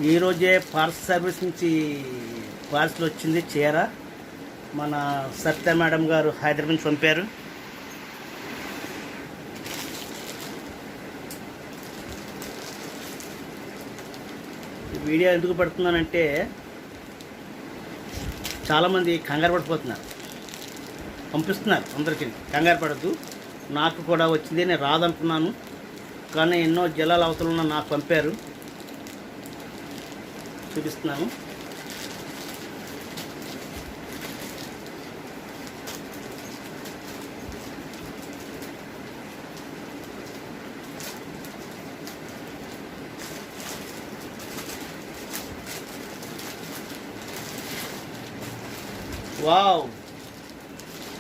ఈరోజే parcel service నుంచి parcel వచ్చింది. చీర మన సత్య మేడం గారు హైదరాబాద్ నుంచి పంపారు. ఈ వీడియో ఎందుకు పెడుతున్నానంటే చాలామంది కంగారు పడిపోతున్నారు, పంపిస్తున్నారు. అందరికీ కంగారు పడద్దు. నాకు కూడా వచ్చింది, నేను రాదనుకున్నాను, కానీ ఎన్నో జిల్లాల అవతల నాకు పంపారు. చూపిస్తున్నాను. వావ్.